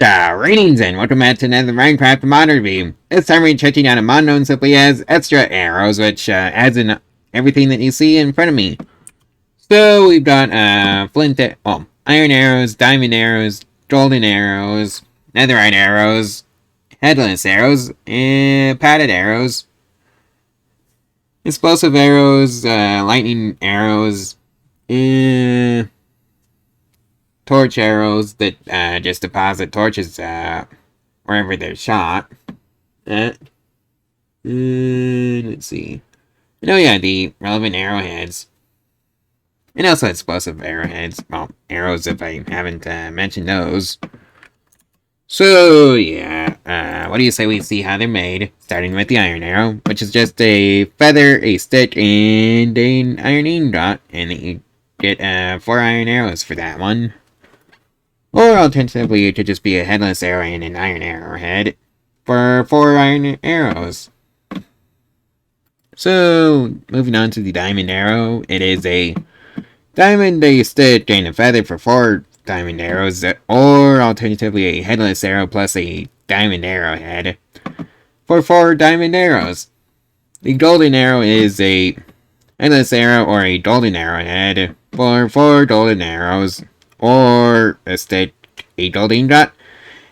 Greetings and welcome back to another Minecraft mod review. This time we're checking out a mod known simply as Xtra Arrows, which adds in everything that you see in front of me. So we've got iron arrows, diamond arrows, golden arrows, netherite arrows, headless arrows, and padded arrows, explosive arrows, lightning arrows, torch arrows that just deposit torches wherever they're shot. Let's see. Oh yeah, the relevant arrowheads. And also explosive arrowheads. Well, arrows if I haven't mentioned those. So yeah, what do you say we see how they're made? Starting with the iron arrow, which is just a feather, a stick, and an iron ingot. And you get 4 iron arrows for that one. Or alternatively, it could just be a headless arrow and an iron arrowhead for 4 iron arrows. So, moving on to the diamond arrow, it is a diamond, a stick, and a feather for 4 diamond arrows, or alternatively a headless arrow plus a diamond arrowhead for 4 diamond arrows. The golden arrow is a headless arrow or a golden arrowhead for 4 golden arrows, or a stick, a golden ingot,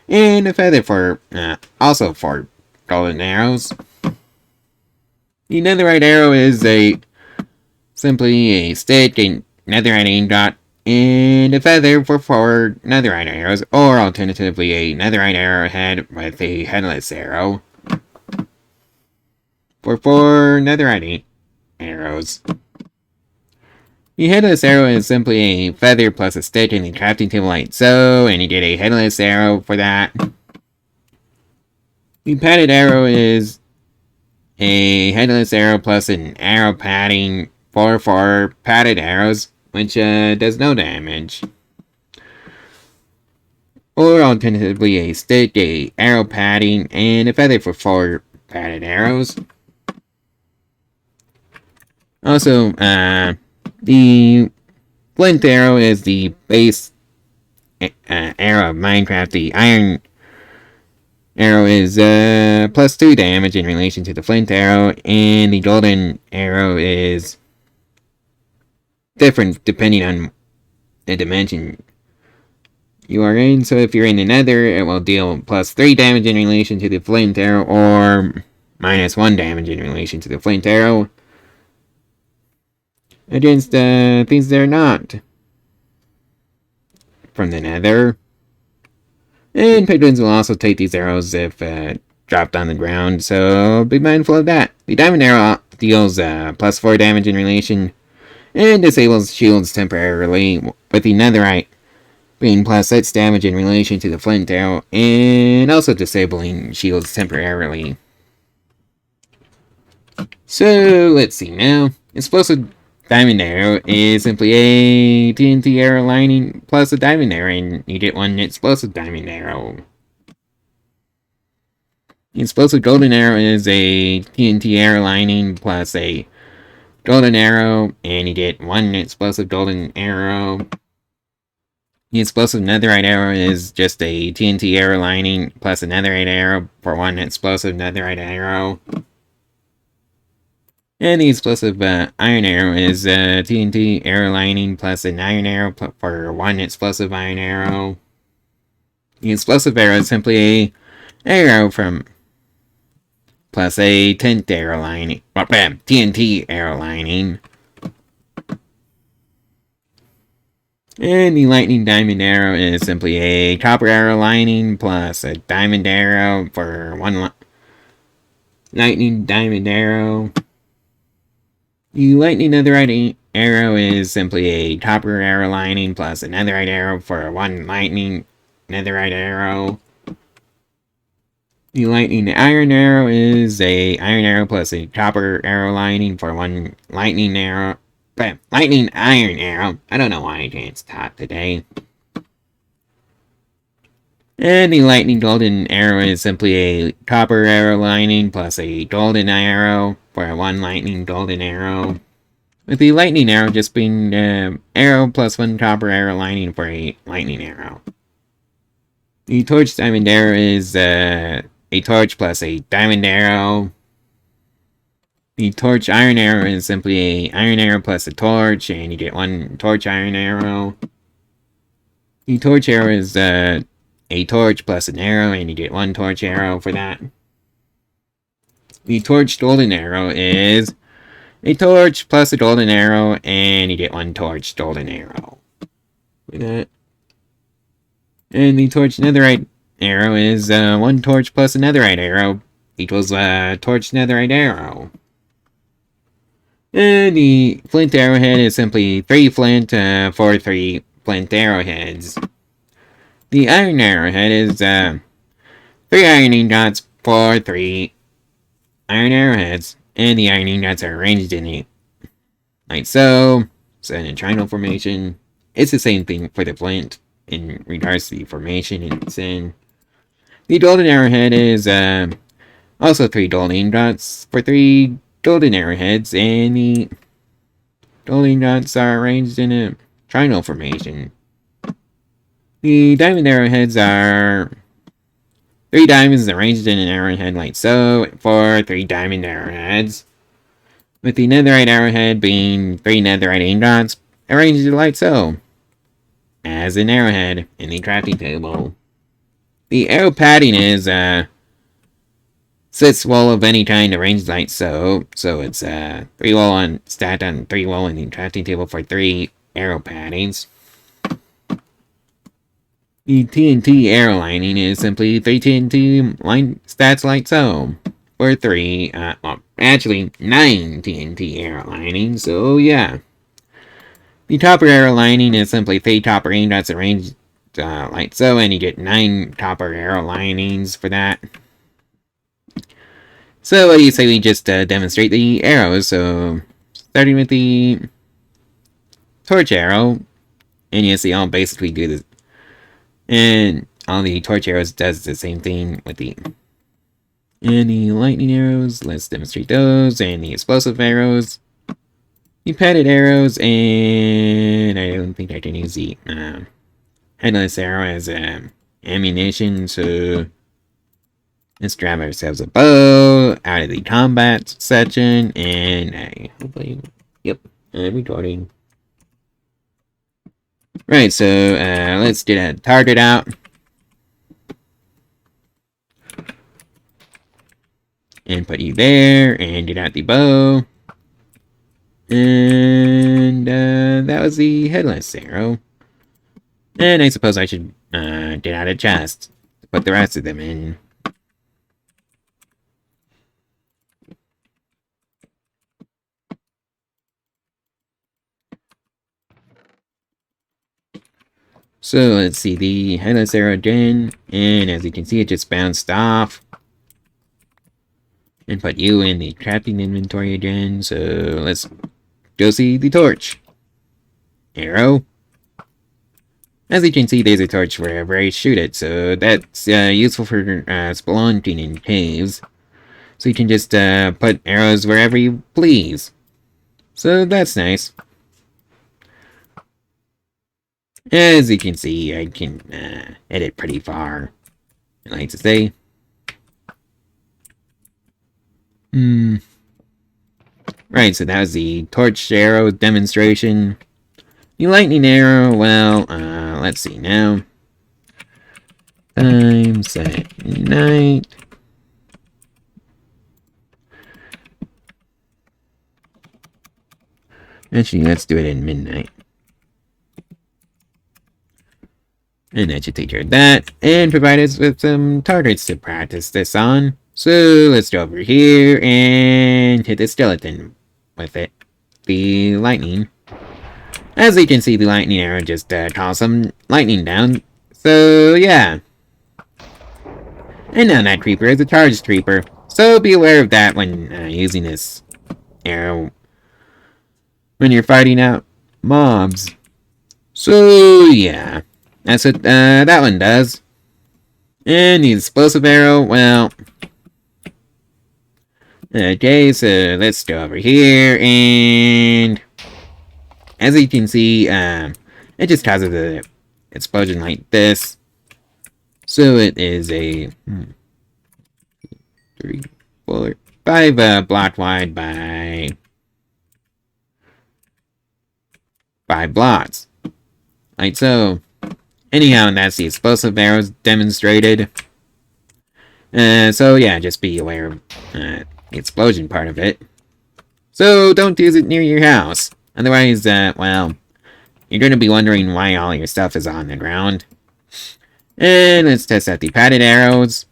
and a feather for also 4 golden arrows. The netherite arrow is simply a stick, a netherite ingot, and a feather for 4 netherite arrows, or alternatively a netherite arrowhead with a headless arrow for 4 netherite arrows. The headless arrow is simply a feather plus a stick in the crafting table like so, and you get a headless arrow for that. The padded arrow is a headless arrow plus an arrow padding for 4 padded arrows, which does no damage. Or alternatively a stick, a arrow padding, and a feather for 4 padded arrows. Also, the flint arrow is the base arrow of Minecraft. The iron arrow is plus 2 damage in relation to the flint arrow, and the golden arrow is different depending on the dimension you are in. So if you're in the nether, it will deal plus 3 damage in relation to the flint arrow, or minus 1 damage in relation to the flint arrow against things that are not from the nether. And piglins will also take these arrows if dropped on the ground, so be mindful of that. The diamond arrow deals plus 4 damage in relation and disables shields temporarily, with the netherite being plus 6 damage in relation to the flint arrow and also disabling shields temporarily. So let's see now. Explosive diamond arrow is simply a TNT arrow lining plus a diamond arrow, and you get 1 explosive diamond arrow. The explosive golden arrow is a TNT arrow lining plus a golden arrow, and you get 1 explosive golden arrow. The explosive netherite arrow is just a TNT arrow lining plus a netherite arrow for 1 explosive netherite arrow. And the explosive iron arrow is a TNT arrow lining plus an iron arrow for 1 explosive iron arrow. The explosive arrow is simply a arrow from plus a TNT arrow lining. TNT arrow lining. And the lightning diamond arrow is simply a copper arrow lining plus a diamond arrow for 1 lightning diamond arrow. The lightning netherite arrow is simply a copper arrow lining plus a netherite arrow for 1 lightning netherite arrow. The lightning iron arrow is a iron arrow plus a copper arrow lining for 1 lightning arrow. Lightning iron arrow. I don't know why I can't talk today. And the lightning golden arrow is simply a copper arrow lining plus a golden arrow for 1 lightning golden arrow. With the lightning arrow just being arrow plus 1 copper arrow lining for a lightning arrow. The torch diamond arrow is a torch plus a diamond arrow. The torch iron arrow is simply a iron arrow plus a torch, and you get one torch iron arrow. The torch arrow is a torch plus an arrow, and you get one torch arrow for that. The torch golden arrow is a torch plus a golden arrow, and you get one torch golden arrow for that. And the torch netherite arrow is one torch plus a netherite arrow equals a torch netherite arrow. And the flint arrowhead is simply 3 flint for 3 flint arrowheads. The iron arrowhead is 3 ironing dots for 3 iron arrowheads. And the ironing dots are arranged in it like so. So in a triangle formation. It's the same thing for the flint in regards to the formation it's in. The golden arrowhead is also 3 golden dots for 3 golden arrowheads, and the golden dots are arranged in a triangle formation. The diamond arrowheads are 3 diamonds arranged in an arrowhead like so for 3 diamond arrowheads, with the netherite arrowhead being 3 netherite ingots arranged like so, as an arrowhead in the crafting table. The arrow padding is 6 wool of any kind arranged like so. So it's 3 wool stacked on 3 wool in the crafting table for 3 arrow paddings. The TNT arrow lining is simply 3 TNT line stats like so. For 3, well, actually 9 TNT arrow linings, so yeah. The copper arrow lining is simply 3 copper ingots arranged like so, and you get 9 copper arrow linings for that. So what do you say we just demonstrate the arrows? So starting with the torch arrow, and yes, they all basically do this, and all the torch arrows does the same thing with the lightning arrows. Let's demonstrate those, and the explosive arrows. The padded arrows, and I don't think I can use the headless arrow as ammunition, so let's grab ourselves a bow out of the combat section, and hopefully, yep, I'm recording. Right, so let's get a target out. And put you there, and get out the bow. And that was the headless arrow. And I suppose I should get out a chest to put the rest of them in. So let's see the headless arrow again, and as you can see, it just bounced off. And put you in the crafting inventory again. So let's go see the torch arrow. As you can see, there's a torch wherever I shoot it, so that's useful for spelunking in caves. So you can just put arrows wherever you please. So that's nice. As you can see, I can edit pretty far, I like to say. Right, so that was the torch arrow demonstration. The lightning arrow, well, let's see now. Time set night. Actually, let's do it in midnight. And that should take care of that, and provide us with some targets to practice this on. So let's go over here and hit the skeleton with it. The lightning. As you can see, the lightning arrow just calls some lightning down. So yeah. And now that creeper is a charged creeper. So be aware of that when using this arrow when you're fighting out mobs. So yeah. That's what that one does. And the explosive arrow, well... Okay, so let's go over here, and... As you can see, it just causes an explosion like this. So it is a 3, 4, 5 block wide by 5 blocks. Like so. Anyhow, that's the explosive arrows demonstrated. So yeah, just be aware of the explosion part of it. So don't use it near your house. Otherwise, well, you're going to be wondering why all your stuff is on the ground. And let's test out the padded arrows.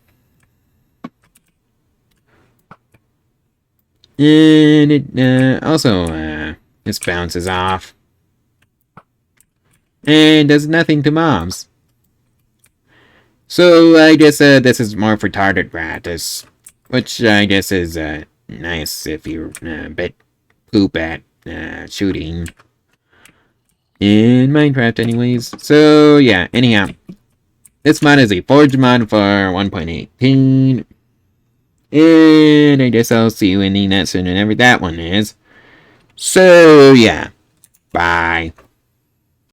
And it also just bounces off. And does nothing to mobs. So I guess this is more for target practice. Which I guess is nice if you're a bit poop at shooting. In Minecraft anyways. So yeah, anyhow. This mod is a Forge mod for 1.18. And I guess I'll see you in the next one, whenever that one is. So yeah. Bye.